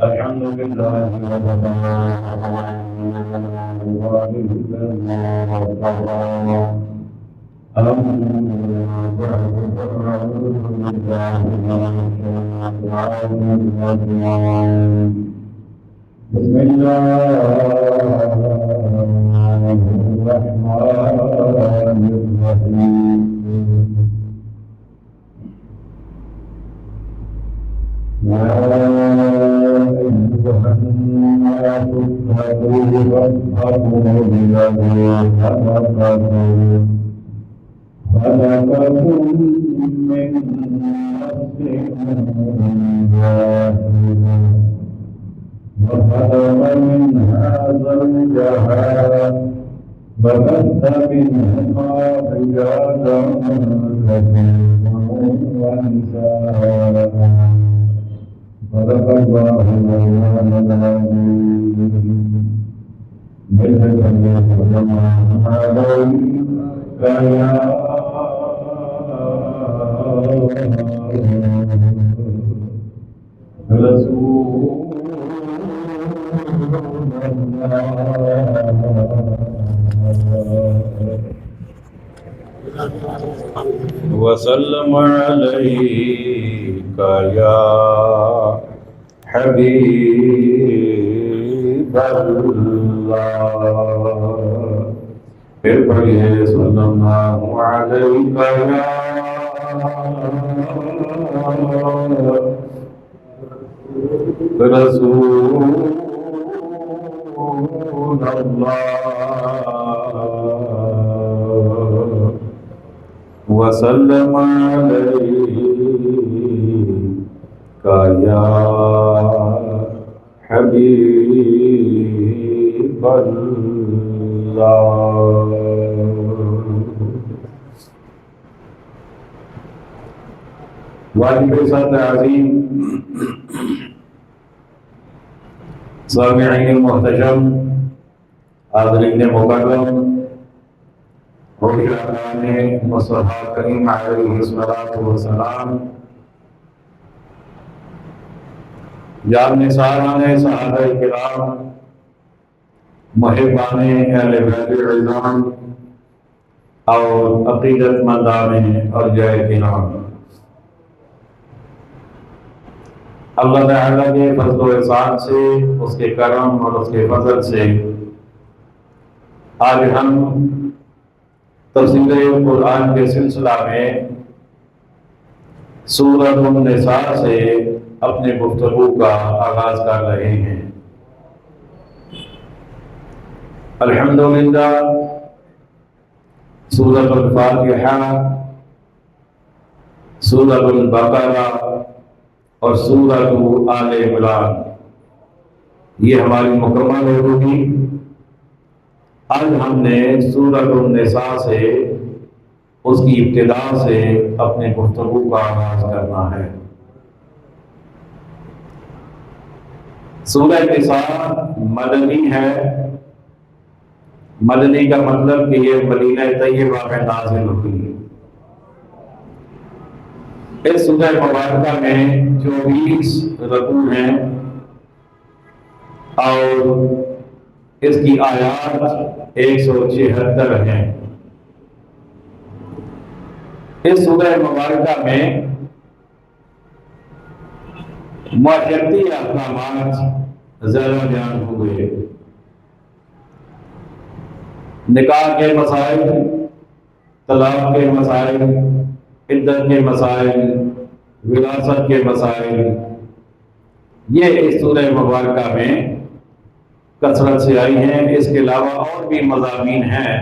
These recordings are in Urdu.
الحمد لله بسم الله الرحمن الرحيم يا أيها الناس اتقوا ربكم الذي خلقكم من نفس واحدة وخلق منها زوجها وبث منهما رجالا كثيرا ونساء صدق الله مولانا العظيم وسلم عليك يا حبيب الله پھر پڑھیے صلی اللہ علیہ یا رسول اللہ وسلم علیک یا حبیب اللہ۔ واجب سات عظیم سامعین محتشم حاضرین مکرم روشنان مصطفیٰ کریم علیہ الصلوۃ والسلام، جان نثاران صحابہ کرام، محبان اہل بیت العظام اور عقیدت مندان ارجاء کرام، اللہ تعالیٰ کے فضل و احسان سے، اس کے کرم اور اس کے فضل سے آج ہم تفسیر قرآن کے سلسلہ میں سورۃ النساء سے اپنے گفتگو کا آغاز کر رہے ہیں۔ الحمدللہ سورۃ الفاتحہ، سورۃ البقرہ اور سورۃ آل عمران یہ ہماری مکمل ہو چکی۔ آج ہم نے سورۃ النساء سے، اس کی ابتدا سے اپنے گفتگو کا آغاز کرنا ہے۔ سورہ نساء مدنی ہے۔ مدنی کا مطلب کہ یہ مدینہ طیبہ میں نازل ہوئی ہے۔ اس سورہ مبارکہ میں 24 رکوع ہیں اور اس کی آیات 176 ہیں۔ اس سورہ مبارکہ میں معاشرتی احکامات زیادہ بیان ہوئے، نکاح کے مسائل، طلاق کے مسائل، عدت کے مسائل، وراثت کے مسائل، یہ اس سورہ مبارکہ میں کثرت سے آئی ہیں۔ اس کے علاوہ اور بھی مضامین ہیں،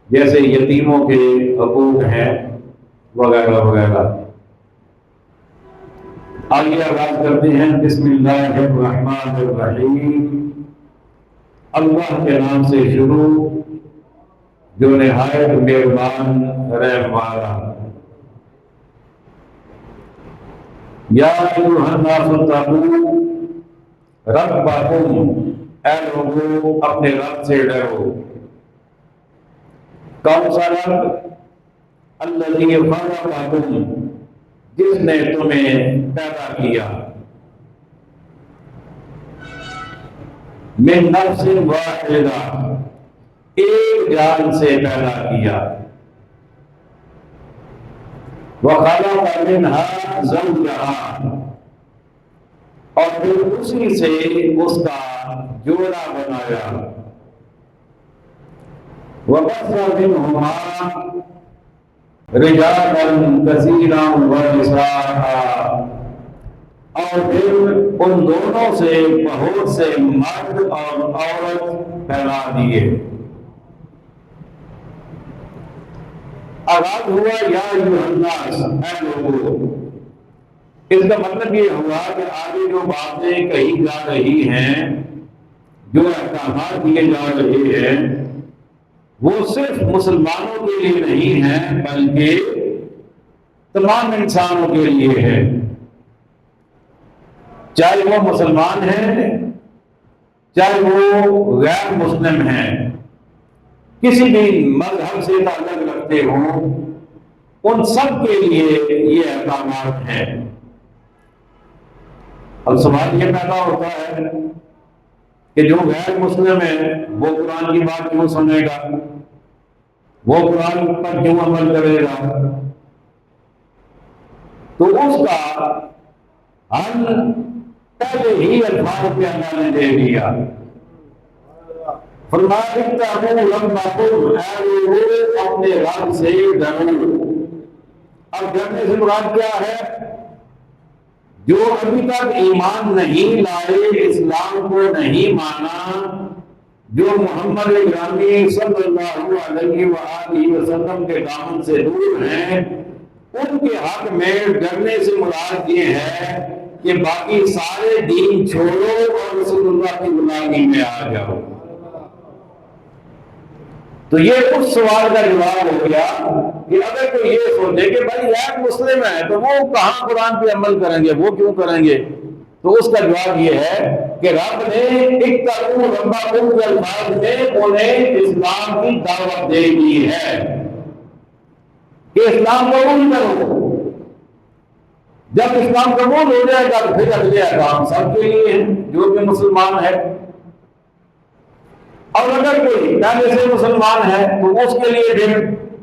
جیسے یتیموں کے حقوق ہیں وغیرہ وغیرہ۔ آئیے آغاز کرتے ہیں۔ بسم اللہ الرحمن الرحیم، اللہ کے نام سے شروع جو نہایت مہربان رحم والا۔ یا ایھا الناس اتقوا ربکم، اے لوگوں اپنے رب سے ڈرو۔ کون سا رب؟ الذی خلقکم، جس نے تمہیں پیدا کیا۔ من نفس واحدہ، ایک جان سے پیدا کیا، وخلق منها زوجها، اور پھر اسی سے اس کا جوڑا بنایا، وبث منهما رجالا کثیرا ونساء، اور پھر ان دونوں سے بہت سے مرد اور عورت پھیلا دیے۔ آغاز ہوا یا ایھا الناس، اے لوگوں، اس کا مطلب یہ ہوا کہ آگے جو باتیں کہی جا رہی ہیں، جو احکامات دیے جا رہے ہیں، وہ صرف مسلمانوں کے لیے نہیں ہیں بلکہ تمام انسانوں کے لیے ہے، چاہے وہ مسلمان ہیں چاہے وہ غیر مسلم ہیں، کسی بھی مذہب سے تعلق رکھتے ہوں، ان سب کے لیے یہ احکامات ہیں۔ اب سوال یہ پیدا ہوتا ہے کہ جو غیر مسلم ہے وہ قرآن کی بات کیوں سنے گا، وہ قرآن پر کیوں عمل کرے گا؟ تو اس کا حل پہلے ہی الفاظ کے اللہ نے دے دیا۔ فرمایا اتقوا ربکم، اے لوگوں اپنے رب سے ڈرو۔ اب ڈرنے سے مراد کیا ہے؟ جو ابھی تک ایمان نہیں لائے، اسلام کو نہیں مانا، جو محمد گرامی صلی اللہ علیہ وآلہ وسلم کے دامن سے دور ہیں، ان کے حق میں ڈرنے سے مراد یہ ہے کہ باقی سارے دین چھوڑو اور رسول اللہ کی غلامی میں آ جاؤ۔ تو یہ اس سوال کا جواب ہو گیا کہ اگر کوئی یہ سوچے کہ بھائی غیر مسلم ہے تو وہ کہاں قرآن پہ عمل کریں گے، وہ کیوں کریں گے، تو اس کا جواب یہ ہے کہ رب نے اتقوا ربکم کے الفاظ میں انہیں اسلام کی دعوت دے دی ہے کہ اسلام قبول کرو۔ جب اسلام قبول ہو جائے گا تو پھر اگلے احکام سب کے لیے ہیں جو کہ مسلمان ہے، اور اگر کوئی پہلے سے مسلمان ہے تو اس کے لیے پھر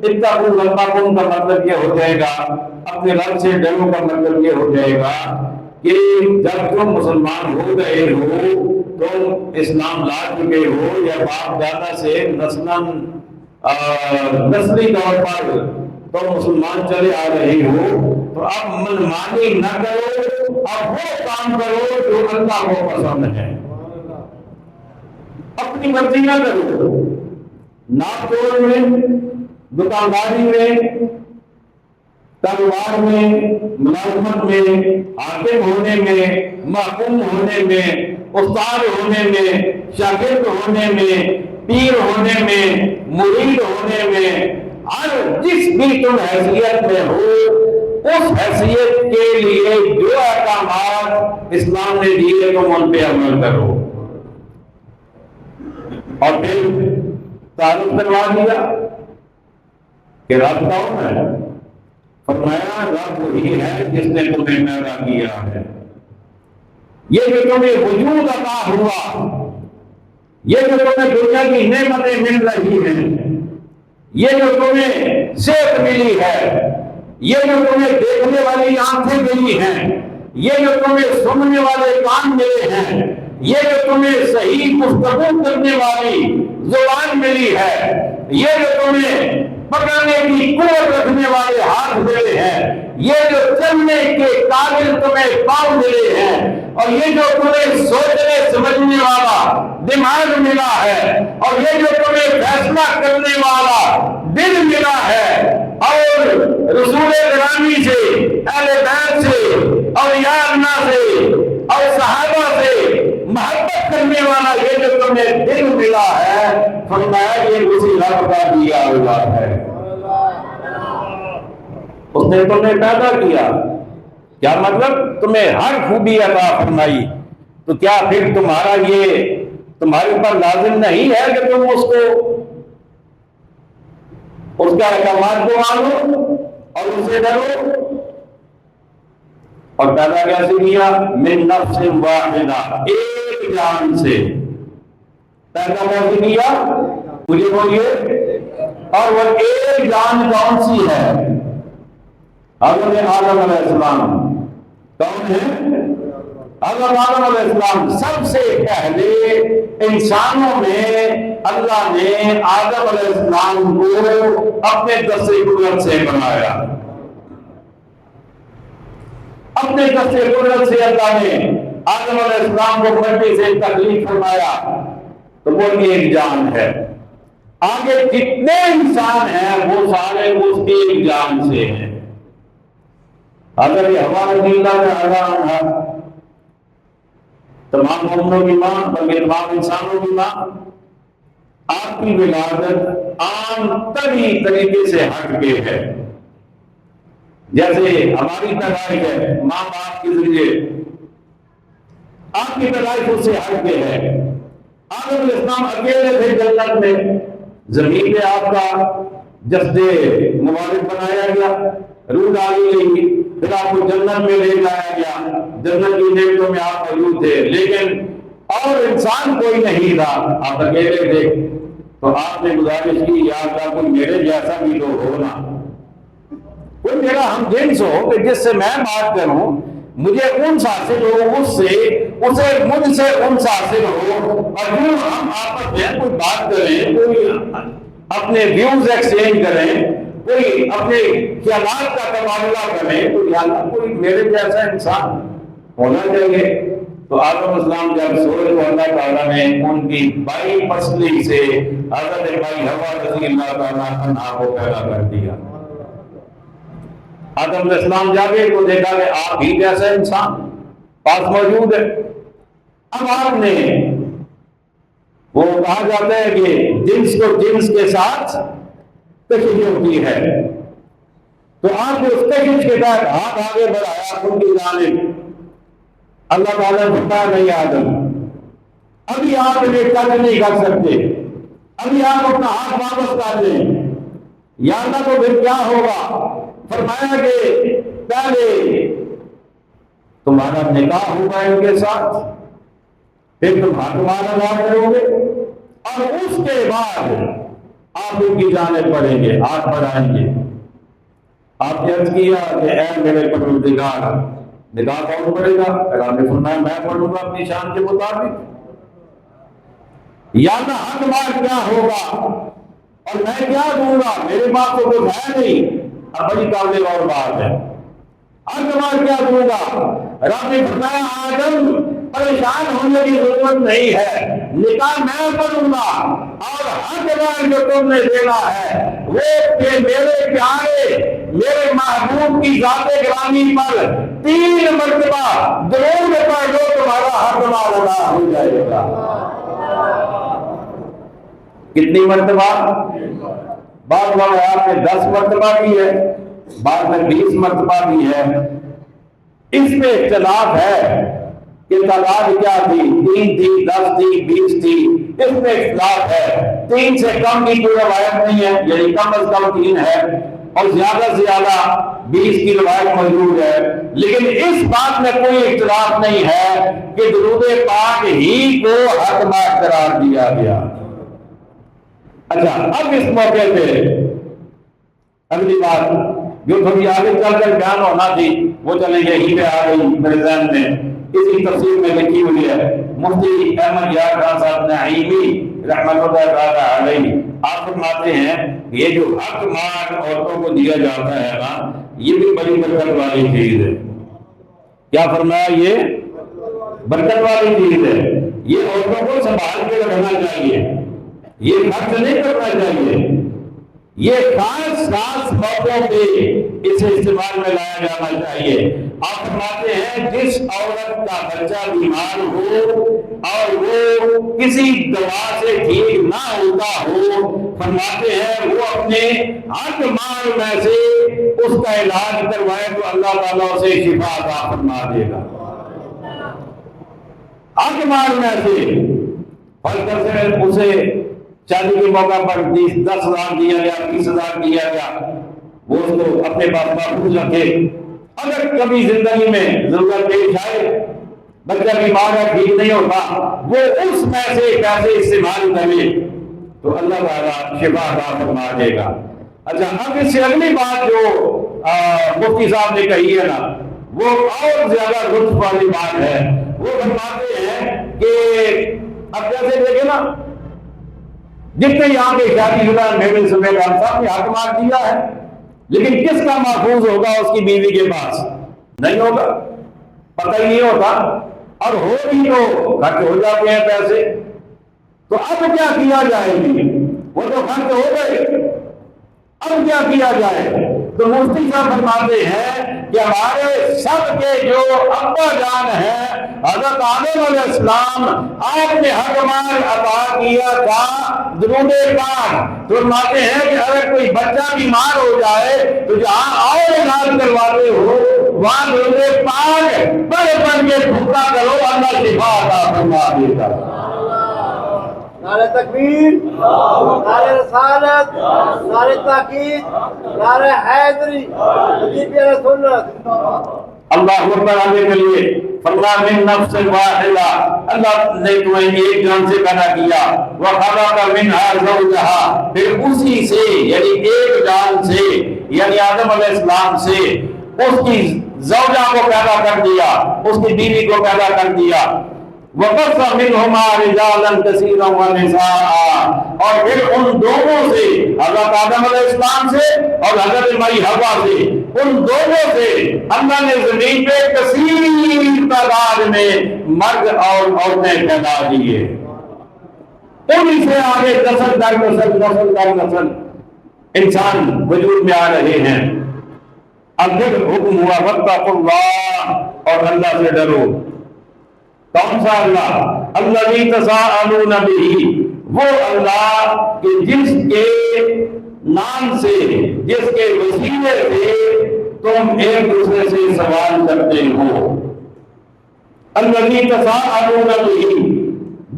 اتقوا ربکم کا مطلب یہ ہو جائے گا، اپنے رب سے ڈرو کا مطلب یہ ہو جائے گا کہ جب تم مسلمان ہو گئے ہو، تم اسلام لا چکے ہو یا باپ دادا سے نسلی طور پر تم مسلمان چلے آ رہے ہو، تو اب منمانی نہ کرو، اب وہ کام کرو جو اللہ کو پسند ہے، اپنی مرضی نہ کرو، ناپ توڑ میں، دکانداری میں، کاروبار میں، ملازمت میں، حاکم ہونے میں، محکوم ہونے میں، استاد ہونے میں، شاگرد ہونے میں، پیر ہونے میں، مرید ہونے میں، ہر جس بھی تم حیثیت میں ہو، اس حیثیت کے لیے جو احکامات اسلام نے دیے تم ان پہ عمل کرو۔ اور پھر تعارف کروا دیا کہ رب کون ہے؟ فرمایا رب وہی ہے جس نے تمہیں پیدا کیا ہے، یہ جو تمہیں وجود عطا ہوا، یہ جو تمہیں دنیا کی نعمتیں مل رہی ہیں، یہ جو تمہیں صحت ملی ہے، یہ جو تمہیں دیکھنے والی آنکھیں ملی ہیں، یہ جو تمہیں سننے والے کان ملے ہیں، یہ جو تمہیں صحیح گفتگو کرنے والی زبان ملی ہے، یہ جو تمہیں پکڑنے کی قوت رکھنے والے ہاتھ ملے ہیں، یہ جو چلنے کے قابل تمہیں پاؤں ملے ہیں، اور یہ جو تمہیں سوچنے سمجھنے والا دماغ ملا ہے، اور یہ جو تمہیں فیصلہ کرنے والا دل ملا ہے، اور رسول گرامی سے، اہل بیت سے، اولیاء اللہ سے اور صحابہ سے محبت کرنے والا یہ جو تمہیں دل ملا ہے، فرمایا یہ اسی رب کا دیا ہوا ہے، اس نے تمہیں پیدا کیا۔ کیا مطلب؟ تمہیں ہر خوبی عطا فرمائی، تو کیا پھر تمہارا یہ تمہارے اوپر لازم نہیں ہے کہ تم اس کا احکامات کو مانو اور اس سے ڈرو؟ اور پیدا کیسے کیا؟ من نفس واحدہ، ایک جان سے، پیدا کیسے کیا؟ مجھے بولیے، اور وہ ایک جان کون سی ہے؟ حضرت آدم علیہ السلام کون ہے؟ حضرت آدم علیہ السلام سب سے پہلے انسانوں میں اللہ نے آدم علیہ السلام کو اپنے دست قدرت سے بنایا. اپنے دست قدرت سے اللہ نے آدم علیہ السلام کو مٹی سے تخلیق فرمایا، تو وہ ایک جان ہے. آگے جتنے انسان ہیں وہ سارے اس ایک جان سے ہیں. اگر یہ ہمارا دل کا تمام مومنوں کی ماں، بلکہ تمام انسانوں کی ماں، آپ کی ولادت عام طریقے سے ہٹ کے ہے. جیسے ہماری پیدائش ہے ماں باپ کے ذریعے، آپ کی پیدائش اس سے ہٹ کے ہے. آدم علیہ السلام اکیلے تھے جنت میں، زمین پہ آپ کا جسد مبارک بنایا گیا، روح ڈالی گئی، پھر آپ کو جنت میں لے جایا گیا. جنت کی نعمتوں میں آپ موجود تھے، لیکن اور انسان کوئی نہیں تھا، آپ اکیلے تھے. تو آپ نے گزارش کی یا اللہ کوئی میرے جیسا بھی تو ہو نا، کوئی میرا ہم جنس ہو کہ جس سے میں بات کروں، مجھے انس حاصل ہو اس سے، اسے مجھ سے انس حاصل ہو، اور جو ہم آپس میں کوئی بات کریں، کوئی اپنے ویوز ایکسچینج کریں، کوئی اپنے خیالات کا تبادلہ کریں، تو یا اللہ کوئی میرے جیسا انسان ہونا چاہیے. تو آدم السلام جب سوئے تو اللہ تعالیٰ نے ان کی بائی پسلی سے حضرت بائی حوا رضی اللہ تعالیٰ عنہا کو پیدا کر دیا. آدم علیہ السلام جاگے تو دیکھا کہ آپ ہی جیسا انسان پاس موجود ہے. اب آپ نے، وہ کہا جاتا ہے کہ جنس کو جنس کے ساتھ کشش ہوتی ہے، تو آپ نے اس کشش کے تحت ہاتھ آگے بڑھایا ان کی جانب. اللہ تعالیٰ نے فرمایا نہیں آدم، ابھی آپ انہیں ٹچ نہیں کر سکتے، ابھی آپ اپنا ہاتھ واپس کر لیں. یا اللہ تو پھر کیا ہوگا؟ فرمایا کہ پہلے تمہارا نکاح ہوگا ان کے ساتھ، پھر تم ہاتھ کرو گے، اور اس کے بعد آپ ان کی جانب بڑھیں گے، ہاتھ بڑھائیں گے. آپ نے عرض کیا کہ اے میرے پروردگار، نکاح کون پڑے گا؟ اللہ نے فرمایا میں پڑھوں گا اپنی شان کے مطابق. یا نہ حق مار کیا ہوگا اور میں کیا دوں گا؟ میرے پاس تو کچھ ہے نہیں. اب بڑی قابل اور بات ہے، حق مار کیا دوں گا؟ رب نے فرمایا آدم پریشان ہونے کی ضرورت نہیں ہے، نکاح میں پڑھوں گا، اور حق مار جو تم نے دینا ہے وہ کہ میرے پیارے میرے محبوب کی ذات گرامی پر 3 مرتبہ درود پڑھ لو، تمہارا حق مال ادا ہو جائے گا. کتنی مرتبہ؟ بعض روایات میں 10 مرتبہ کی ہے، بعض میں 20 مرتبہ کی ہے. اس میں اختلاف ہے کہ تعداد کیا تھی، 3 تھی، 10 تھی، 20 تھی، اس میں اختلاف ہے. 3 سے کم کی کوئی روایت نہیں ہے، یعنی کم از کم 3 ہے، اور زیادہ سے زیادہ 20 کی روایت موجود ہے. لیکن اس بات میں کوئی اختلاف نہیں ہے کہ درود پاک ہی کو حق مار قرار دیا گیا. اچھا، اب اس موقع پہ اگلی بات جو تھوڑی آگے چل کر بیان ہونا تھی وہ چلیں گے، ہی پہ آ گئی میرے ذہن میں. اسی تفسیر میں لکھی ہوئی ہے، مفتی احمد یار خان صاحب نعیمی رحمۃ اللہ تعالی علیہ، آپ فرماتے ہیں یہ جو حق مال عورتوں کو دیا جاتا ہے نا، یہ بھی بڑی برکت والی چیز ہے. کیا فرمایا؟ یہ برکت والی چیز ہے. یہ عورتوں کو سنبھال کے رکھنا چاہیے، یہ خرچ نہیں کرنا چاہیے. یہ خاص موقعوں پہ اسے استعمال میں لایا جانا چاہیے. آپ فرماتے ہیں جس عورت کا بچہ بیمار ہو اور وہ کسی دوا سے ٹھیک نہ ہوتا ہو، فرماتے ہیں وہ اپنے حق مال میں سے اس کا علاج کروائے تو اللہ تعالیٰ اسے شفا عطا فرما دے گا. حق مال میں سے فرض سے اسے شادی کے موقع پر 10,000 دیا گیا، 20,000 دیا گیا، وہ اس کو اپنے پاس محفوظ رکھے. اگر کبھی زندگی میں ضرورت پیش آئے بچہ بیمار ہے ٹھیک نہیں ہوتا، وہ اس میں سے پیسے استعمال کرے تو اللہ تعالیٰ شفا عطا فرما دے گا۔ اچھا، اب اس سے اگلی بات جو مفتی صاحب نے کہی ہے نا، وہ اور زیادہ لطف والی بات ہے۔ وہ فرماتے ہیں کہ اب جیسے دیکھیں نا، جتنے یہاں کے شادی شدہ میرے سمیت ہم صاحب نے حق مار دیا ہے، لیکن کس کا محفوظ ہوگا اس کی بیوی کے پاس؟ نہیں ہوگا، پتہ ہی نہیں ہوتا، اور ہو بھی تو خرچ ہو جاتے ہیں پیسے۔ تو اب کیا کیا جائے گی؟ وہ تو خرچ ہو گئے، اب کیا کیا جائے؟ تو مفتی صاحب فرماتے ہیں کہ ہمارے سب کے جو ابا جان ہیں حضرت آدم علیہ السلام، آپ نے حق مال عطا کیا تھا درود پاک۔ تو فرماتے ہیں کہ اگر کوئی بچہ بیمار ہو جائے تو جہاں اور علاج کرواتے ہو وہاں درود پاک پڑھ کے پھوکا کرو، اللہ شفا عطا فرما دیتا۔ نعرہ تکبیر، نعرہ رسالت، نعرہ تحقیق، نعرہ حیدری، حدیث سنت۔ اللہ اکبر آنے کے لیے فرما من نفس واحدہ، اللہ نے تمہیں ایک جان سے پیدا کیا، وخلق منها زوجها، پھر اسی سے یعنی ایک جان سے یعنی آدم علیہ السلام سے اس کی زوجہ کو پیدا کر دیا، اس کی بیوی کو پیدا کر دیا۔ وَبَثَّ مِنْهُمَا رِجَالًا كَثِيرًا وَنِسَاءً، اور پھر ان دونوں سے حضرت آدم علیہ السلام سے اور حضرت مائی حوا سے، ان دونوں سے اللہ نے زمین پہ کثیر تعداد میں مرد اور عورتیں پیدا کیے۔ انہی سے آگے نسل در نسل نسل در نسل انسان وجود میں آ رہے ہیں۔ اب پھر حکم ہوا واتقوا اللہ، اور اللہ سے ڈرو۔ کون سا اللہ؟ الذی تساءلون بہ، وہ اللہ کہ جس کے نام سے، جس کے وسیلے سے تم ایک دوسرے سے سوال کرتے ہو۔ الذی تساءلون بہ،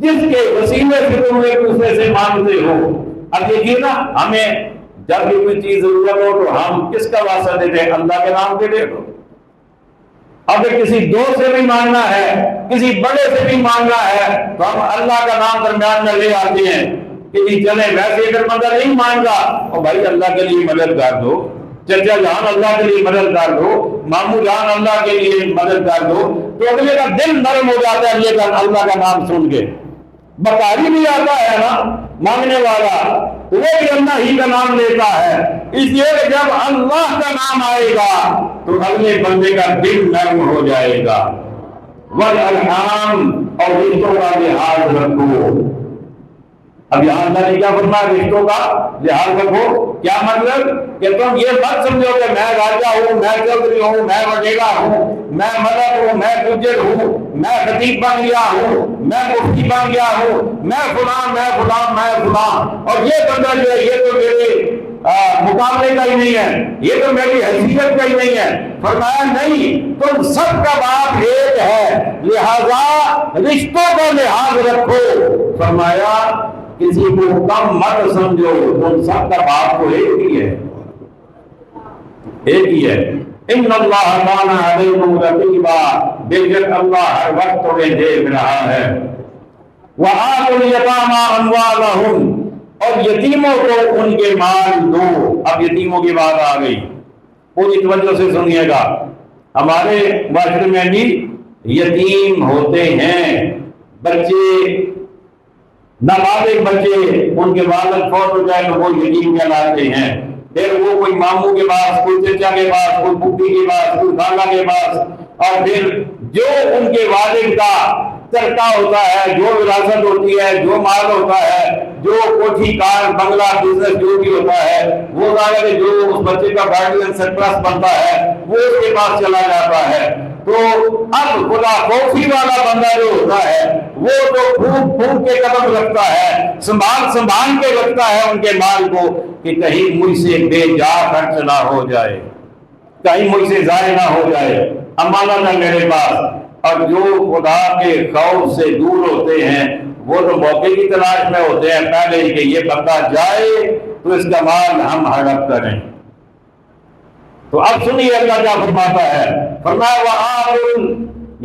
جس کے وسیلے سے تم ایک دوسرے سے مانگتے ہو۔ اب دیکھیے نا، ہمیں جب بھی کوئی چیز ضرورت ہو تو ہم کس کا واسطہ دیتے ہیں؟ اللہ کے نام کے دے دو۔ اگر کسی دوست سے بھی مانگنا ہے، کسی بڑے سے بھی مانگنا ہے تو ہم اللہ کا نام درمیان میں لے آتے ہیں کہ جی چلیں، ویسے اگر مدد نہیں مانگا اور بھائی اللہ کے لیے مدد کر دو، چچا جان اللہ کے لیے مدد کر دو، ماموں جان اللہ کے لیے مدد کر دو، تو اگلے کا دل نرم ہو جاتا ہے یہ اللہ کا نام سن کے۔ بکاری بھی آتا ہے نا مانگنے والا، وہ بھی اللہ ہی کا نام لیتا ہے، اس لیے جب اللہ کا نام آئے گا تو اگلے بندے کا دل نرم ہو جائے گا۔ والارحام، اور رشتوں کا لحاظ رکھو۔ اب یہاں اللہ نے کیا فرمایا؟ رشتوں کا لحاظ رکھو۔ کیا مطلب؟ کہ تم یہ مت سمجھو کہ میں راجا ہوں، میں چودھری ہوں، میں وڈیرا ہوں، میں مدد ہوں، میں گجر ہوں، میں خطیب بن گیا ہوں، میں مفتی بن گیا ہوں، میں فلاں میں فلاں میں فلاں، اور یہ بندہ جو ہے یہ تو میرے مقابلے کا ہی نہیں ہے، یہ تو میری حیثیت کا ہی نہیں ہے۔ فرمایا نہیں، تم سب کا باپ ایک ہے، لہذا رشتوں کا لحاظ رکھو۔ فرمایا کسی کو کم مت سمجھو، تم سب کا باپ تو ایک ہی ہے، ایک ہی ہے۔ ان اللہ کان علیکم رقیبا، بے شک اللہ ہر وقت تمہیں دیکھ رہا ہے۔ وآتوا الیتامی اموالہم، اور یتیموں کو ان کے مال دو۔ اب یتیموں کی بات آ گئی، پوری توجہ سے سنیے گا۔ ہمارے معاشرے میں بھی یتیم ہوتے ہیں، بچے نابالغ بچے، ان کے والد فوت ہو جائے تو وہ یتیم کہلاتے ہیں۔ پھر وہ کوئی ماموں کے پاس، کوئی چچا کے پاس، کوئی پھوپھی کے پاس، کوئی خالہ کے پاس، اور پھر جو ان کے والد کا ترکہ ہوتا ہے، جو وراثت ہوتی ہے، جو مال ہوتا ہے، جو کوٹھی کار بنگلہ بزنس جو بھی ہوتا ہے، وہ ظاہر ہے جو اس بچے کا گارڈین سرپرست بنتا ہے وہ اس کے پاس چلا جاتا ہے۔ تو اب خدا خوفی والا بندہ جو ہوتا ہے وہ تو پھونک پھونک کے قدم رکھتا ہے، سنبھال سنبھال کے رکھتا ہے ان کے مال کو کہ کہیں مجھ سے بے جا خرچ نہ ہو جائے، کہیں مجھ سے ضائع نہ ہو جائے، امانت ہے میرے پاس۔ اور جو خدا کے خوف سے دور ہوتے ہیں وہ تو موقع کی تلاش میں ہوتے ہیں پہلے ہی کہ یہ بندہ جائے تو اس کا مال ہم ہڑپ کریں۔ تو اب سنیے اللہ کیا فرماتا ہے، فرمایا وآتوا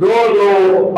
2-2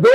2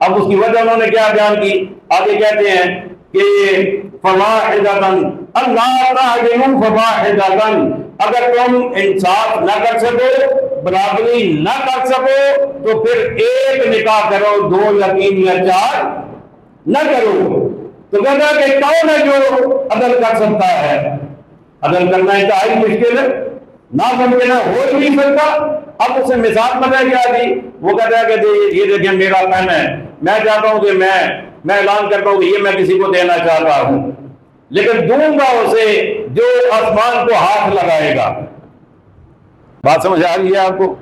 اب اس کی وجہ انہوں نے کیا بیان کی؟ آگے کہتے ہیں کہ فواحدۃ اللہ تعلم فواحدۃ، اگر تم انصاف نہ کر سکو، برابری نہ کر سکو، تو پھر ایک نکاح کرو، 2 یا 3 یا 4 نہ کرو۔ تو کہتا ہے کہ کون ہے جو عدل کر سکتا ہے؟ عدل کرنا انتہائی مشکل ہے، ناممکن ہو ہی نہیں سکتا۔ اب اسے مثال بتائی کیا دی؟ وہ کہتا ہے کہ یہ دیکھیں میرا پین ہے، میں چاہتا ہوں کہ میں اعلان کرتا ہوں کہ یہ میں کسی کو دینا چاہتا ہوں، لیکن دوں گا اسے جو آسمان کو ہاتھ لگائے گا۔ بات سمجھ آ رہی ہے آپ کو؟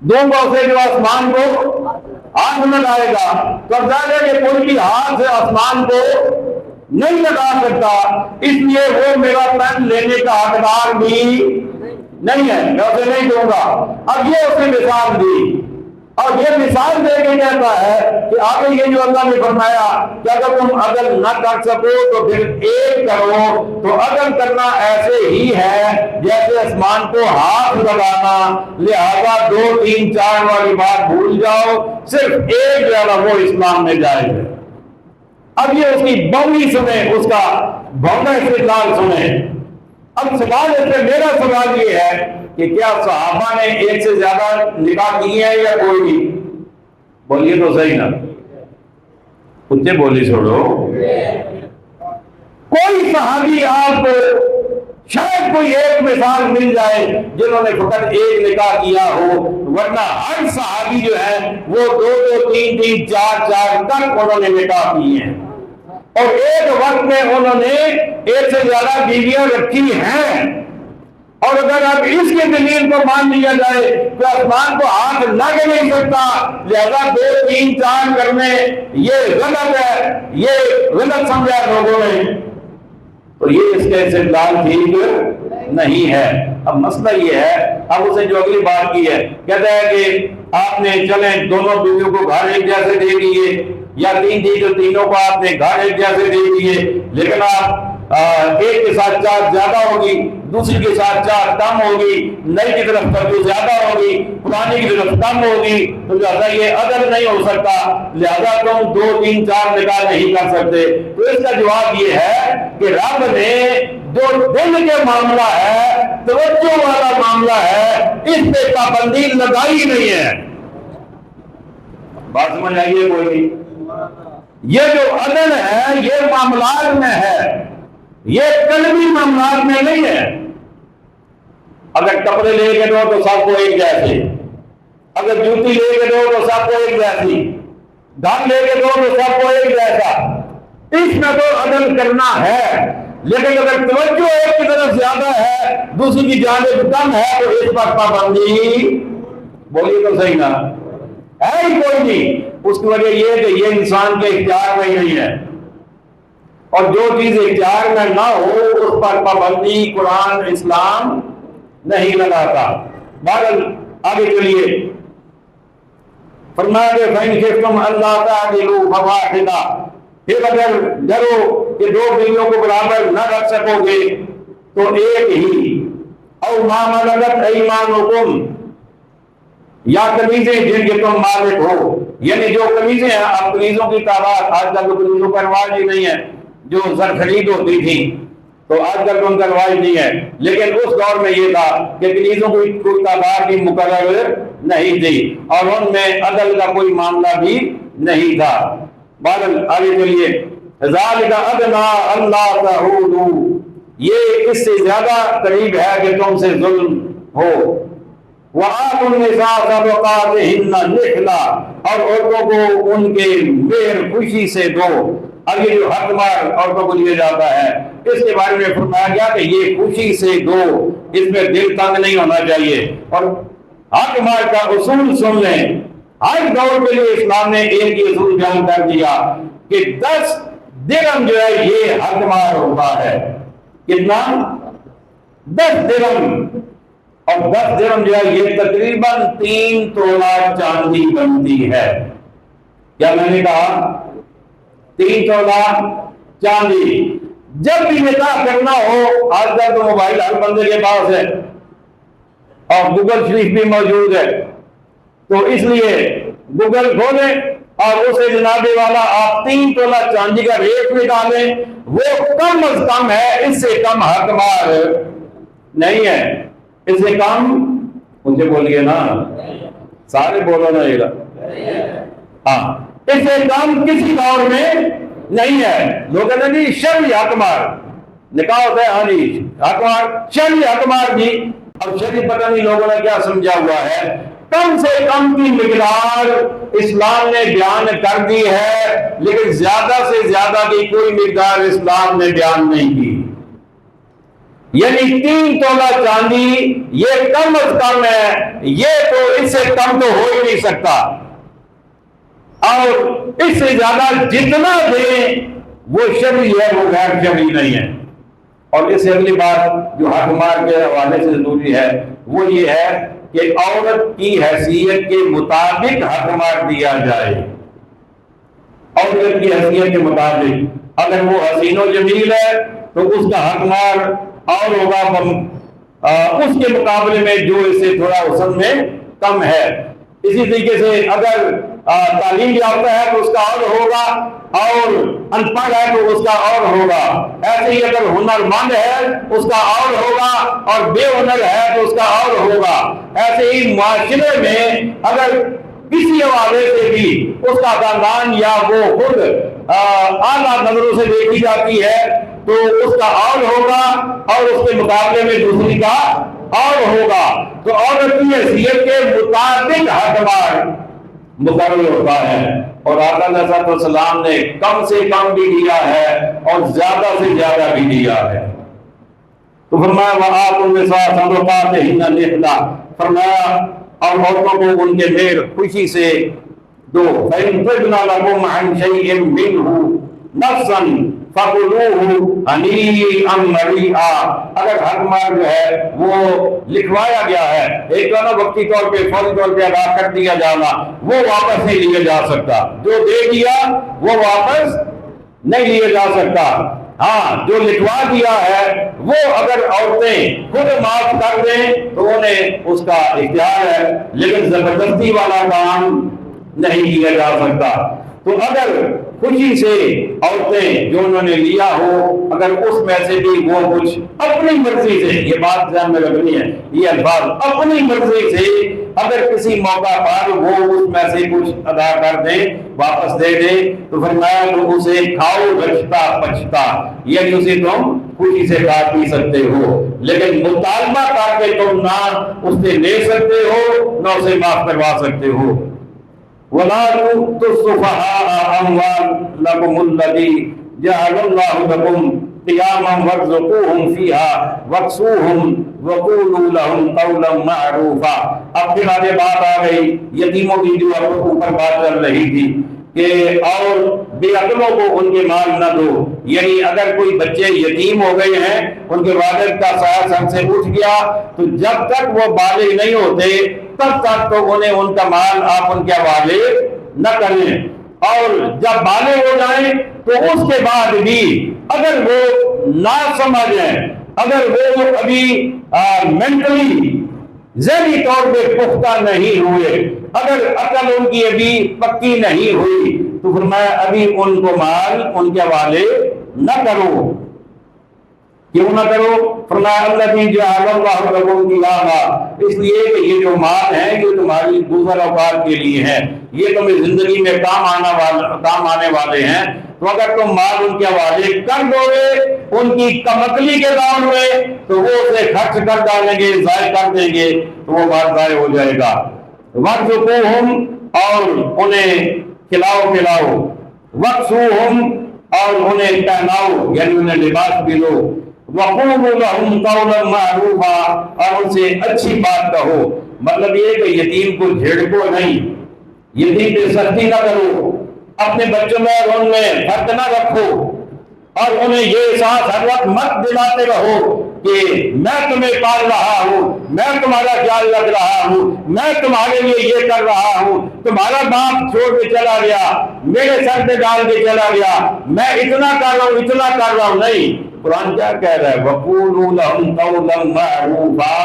دوں گا اسے جو آسمان کو ہاتھ لگائے گا۔ تو اب ظاہر ہے کہ کوئی بھی ہاتھ سے آسمان کو نہیں لگا سکتا، اس لیے وہ میرا پین لینے کا حقدار بھی نہیں ہے، میں اسے نہیں دوں گا۔ اب یہ اسے مثال دی، اور یہ مثال دے کے کہتا ہے کہ آگے یہ جو اللہ نے فرمایا کہ اگر تم عدل نہ کر سکو تو پھر ایک کرو۔ تو عدل کرنا ایسے ہی ہے جیسے آسمان کو ہاتھ لگانا، لہذا 2 3 4 والی بات بھول جاؤ، صرف ایک جو ہے وہ اسلام میں جائز ہے۔ اب یہ اس کی بونی سنیں، اس کا بونا استدلال سنیں۔ اب سوال اس میں میرا سوال یہ ہے کہ کیا صحابہ نے ایک سے زیادہ نکاح کیے ہیں یا کوئی بھی؟ بولیے تو صحیح نا، کتے بولی چھوڑو۔ کوئی صحابی آپ کو شاید کوئی ایک مثال مل جائے جنہوں نے فقط ایک نکاح کیا ہو، ورنہ ہر صحابی جو ہے وہ 2 2 3 3 4 4 تک انہوں نے نکاح کیے ہیں، اور ایک وقت میں انہوں نے ایک سے زیادہ بیویاں رکھی ہیں۔ اور اگر اب اس کی دلیل کو مان لیا جائے کہ آسمان کو ہاتھ لگ نہیں سکتا، لہذا 2 3 4 کرنے یہ غلط ہے، یہ غلط سمجھا لوگوں نے، تو یہ اس کے استدلال ٹھیک نہیں ہے۔ اب مسئلہ یہ ہے، اب اسے جو اگلی بات کی ہے، کہتا ہے کہ آپ نے چلیں دونوں بیویوں کو گھر ایک جیسے دے دیے، یا 3 تھی جو تینوں کو آپ نے گھر ایک جیسے دے دیے، لیکن آپ ایک کے ساتھ 4 زیادہ ہوگی، دوسری کے ساتھ 4 کم ہوگی، نئی کی طرف توجہ زیادہ ہوگی، پرانی کی طرف کم ہوگی، تو لہٰذا یہ عدل نہیں ہو سکتا، لہذا تم 2 3 4 نکاح نہیں کر سکتے۔ تو اس کا جواب یہ ہے کہ رب نے جو دل کے معاملہ ہے، توجہ والا معاملہ ہے، اس پہ پابندی لگائی نہیں ہے۔ بات سمجھ آئیے کوئی نہیں؟ یہ جو عدل ہے یہ معاملات میں ہے، یہ قلبی معاملات میں نہیں ہے۔ اگر کپڑے لے کے دو تو سب کو ایک جیسے، اگر جوتی لے کے دو تو سب کو ایک جیسی، دھن لے کے دو تو سب کو ایک جیسا، اس میں تو عدل کرنا ہے۔ لیکن اگر توجہ ایک کی طرف زیادہ ہے، دوسری کی جانب کم ہے، تو اس پر پابندی، بولیے تو صحیح نا، ہے ہی کوئی نہیں۔ اس کی وجہ یہ ہے کہ یہ انسان کے اختیار میں ہی نہیں ہے، اور جو چیز اختیار میں نہ ہو اس پر پابندی قرآن اسلام نہیں لگاتا۔ بہرحال آگے چلیے، فرمایا کہ فَإِنْ خِفْتُمْ أَلَّا تَعْدِلُوا فَوَاحِدَةً، پھر اگر ڈرو کہ 2 بیویوں کو برابر نہ رکھ سکو گے تو ایک ہی، أَوْ مَا مَلَكَتْ أَيْمَانُكُمْ، یا قمیضیں جن کے تم مالک ہو، یعنی جو قمیضیں ہیں، اب قمیضوں کی تعداد آج کل تو قمیضوں کا رواج ہی نہیں ہے، جو زر خرید ہوتی تھی تو آج کل ان کا رواج نہیں ہے، لیکن اس دور میں یہ تھا کہ قمیضوں کی کوئی تعداد بھی مقرر نہیں تھی، اور ان میں عدل کا کوئی معاملہ بھی نہیں تھا۔ بہرحال آگے چلیے، ذَلِكَ أَدْنَىٰ أَلَّا تَعُولُوا، یہ اس سے زیادہ قریب ہے کہ تم سے ظلم ہو۔ وَآتُوا النِّسَاءَ صَدُقَاتِهِنَّ نِحْلًا، اور عورتوں کو ان کے مہر خوشی سے دو۔ اب یہ جو حق مار عورتوں کو دیا جاتا ہے، اس کے بارے میں فرمایا گیا کہ یہ خوشی سے دو، اس میں دل تنگ نہیں ہونا چاہیے۔ اور حق مار کا اصول سن لیں، ہر دور کے لیے اسلام نے ایک ہی اصول بیان کر دیا کہ 10 درہم جو ہے یہ حق مار ہوتا ہے۔ کتنا؟ 10 درہم، اور 10 درہم جو ہے یہ تقریباً 3 تولہ چاندی بنتی ہے۔ کیا میں نے کہا؟ 3 تولہ چاندی۔ جب بھی نکاح کرنا ہو، آج کل تو موبائل ہر بندے کے پاس ہے اور گوگل شریف بھی موجود ہے، تو اس لیے گوگل کھولیں اور اسے جناب والا آپ 3 تولہ چاندی کا ریٹ نکالیں، وہ کم از کم ہے، اس سے کم حقمار نہیں ہے، اس سے کم، ان سے بولیے نا، سارے بولو نا یہ، ہاں، اس سے کم کسی دور میں نہیں ہے۔ لوگ کہتے ہیں جی شرعی حقمار، نکاح ہوتا ہے، ہاں جی حقمار، شرعی حقمار جی، اب شرعی پتہ نہیں لوگوں نے کیا سمجھا ہوا ہے، کم سے کم کی مقدار اسلام نے بیان کر دی ہے، لیکن زیادہ سے زیادہ کی کوئی مقدار اسلام نے بیان نہیں کی۔ یعنی 3 تولہ چاندی یہ کم از کم ہے، یہ تو اس سے کم تو ہو ہی نہیں سکتا، اور اس سے زیادہ جتنا دیں وہ شرعی ہے، وہ غیر شرعی نہیں ہے۔ اور اس سے اگلی بات جو حقمار کے حوالے سے ضروری ہے وہ یہ ہے کہ عورت کی حیثیت کے مطابق حقمار دیا جائے، عورت کی حیثیت کے مطابق، اگر وہ حسین و جمیل ہے تو اس کا حقمار اور ہوگا اس کے مقابلے میں جو اس سے تھوڑا حسن میں کم ہے۔ اسی طریقے سے اگر تعلیم یافتہ ہے تو اس کا اور ہوگا، اور ان پڑھ ہے تو اس کا اور ہوگا، ایسے ہی اگر ہنر مند ہے اس کا اور ہوگا، اور بے ہنر ہے تو اس کا اور ہوگا۔ ایسے ہی معاشرے میں اگر کسی حوالے سے بھی اس کا خاندان یا وہ خود اعلیٰ نظروں سے دیکھی جاتی ہے تو اس کا اور ہوگا، اور اس کے مقابلے میں دوسری کا اور ہوگا۔ تو عورت کی حیثیت کے مطابق حقمار مقرر ہوتا ہے، اور آقا علیہ الصلوۃ والسلام نے کم سے کم بھی دیا ہے اور زیادہ سے زیادہ بھی دیا ہے۔ تو فرمایا وَآتُوا النِّسَاءَ صَدُقَاتِهِنَّ نِحْلَةً، فرمایا اور عورتوں کو ان کے مہر خوشی سے دو، فَإِن طِبْنَ لَكُمْ عَنْ شَيْءٍ مِّنْهُ نَفْسًا فَكُلُوهُ هَنِيئًا مَرِيئًا، اگر حقمار جو ہے وہ لکھوایا گیا ہے، ایک تو نا وقتی طور پہ فوری طور پہ ادا کر دیا جانا، وہ واپس نہیں لیا جا سکتا، جو دے دیا وہ واپس نہیں لیا جا سکتا۔ ہاں جو لکھوا دیا ہے وہ اگر عورتیں خود معاف کر دیں تو انہیں اس کا اختیار ہے، لیکن زبردستی والا کام نہیں کیا جا سکتا۔ تو اگر خوشی سے عورتیں جو انہوں نے لیا ہو، اگر اس میں سے بھی وہ کچھ اپنی مرضی سے، یہ بات ذہن میں رکھنی ہے، یہ الفاظ اپنی مرضی سے اگر کسی موقع پر وہ اس میں سے کچھ ادا کر دیں، واپس دے دیں، تو فرمایا تو اسے کھاؤ رچتا پچتا، یعنی اسے تم خوشی سے کھا پی سکتے ہو، لیکن مطالبہ کر کے تم نہ اس سے لے سکتے ہو نہ اسے معاف کروا سکتے ہو۔ وَلَا تُؤْتُوا السُّفَهَاءَ أَمْوَالَكُمُ الَّتِي جَعَلَ اللَّهُ لَكُمْ قِيَامًا وَارْزُقُوهُمْ فِيهَا وَاكْسُوهُمْ وَقُولُوا لَهُمْ قَوْلًا مَّعْرُوفًا۔ اب پھر آگے بات آ گئی یتیموں کی، جو اوپر بات چل رہی تھی کہ اور بے عقلوں کو ان کے مال نہ دو، یعنی اگر کوئی بچے یتیم ہو گئے ہیں، ان کے والد کا سایہ سر سے اٹھ گیا، تو جب تک وہ بالغ نہیں ہوتے تب تک تو انہیں ان کا مال آپ ان کے حوالے نہ کریں، اور جب بالغ ہو جائیں تو اس کے بعد بھی اگر وہ نہ سمجھیں، اگر وہ ابھی مینٹلی ذہنی طور پہ پختہ نہیں ہوئے، اگر عقل ان کی ابھی پکی نہیں ہوئی، تو فرمایا ابھی ان کو مال ان کے حوالے نہ کرو۔ کیوں نہ کرو؟ فرمایا الذی جعل اللہ لکم قیاما، اس لیے کہ یہ جو مال ہیں یہ تمہاری گزر اوقات کے لیے ہیں، یہ تمہیں زندگی میں کام آنے والے ہیں، تو اگر تم مال ان کے حوالے کر دو گے ان کی کمکلی کے دور میں تو وہ اسے خرچ کر ڈالیں گے، ضائع کر دیں گے، تو وہ مال ضائع ہو جائے گا۔ وَارْزُقُوهُمْ، اور انہیں کھلاؤ پلاؤ، وَاكْسُوهُمْ، اور انہیں پہناؤ یعنی انہیں لباس بھی دو، وَقُولُوا لَهُمْ قَوْلًا مَّعْرُوفًا، اور ان سے اچھی بات کہو۔ مطلب یہ کہ یتیم کو جھڑکو نہیں، یتیم پہ سختی نہ کرو، اپنے بچوں میں اور ان میں فرق نہ رکھو، اور انہیں یہ احساس ہر وقت مت دلاتے رہو کہ میں تمہیں پال رہا ہوں، میں تمہارا خیال رکھ رہا ہوں، میں تمہارے لیے یہ کر رہا ہوں، تمہارا باپ چھوڑ کے چلا گیا، میرے سر پہ ڈال کے چلا گیا، میں اتنا کر رہا ہوں اتنا کر رہا ہوں۔ نہیں، قرآن کیا کہہ رہا ہے؟ وَقُولُوا لَهُمْ قَوْلًا مَّعْرُوفًا،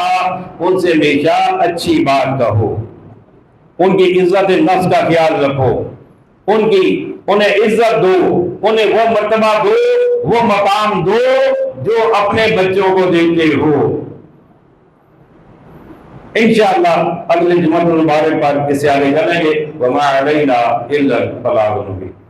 ان سے ہمیشہ اچھی بات کہو، ان کی عزت نفس کا خیال رکھو، انہیں عزت دو، انہیں وہ مرتبہ دو، وہ مقام دو جو اپنے بچوں کو دیتے ہو۔ انشاءاللہ اگلے جمعہ المبارک پر اس سے آگے چلیں گے۔ وما علینا الا البلاغ المبین۔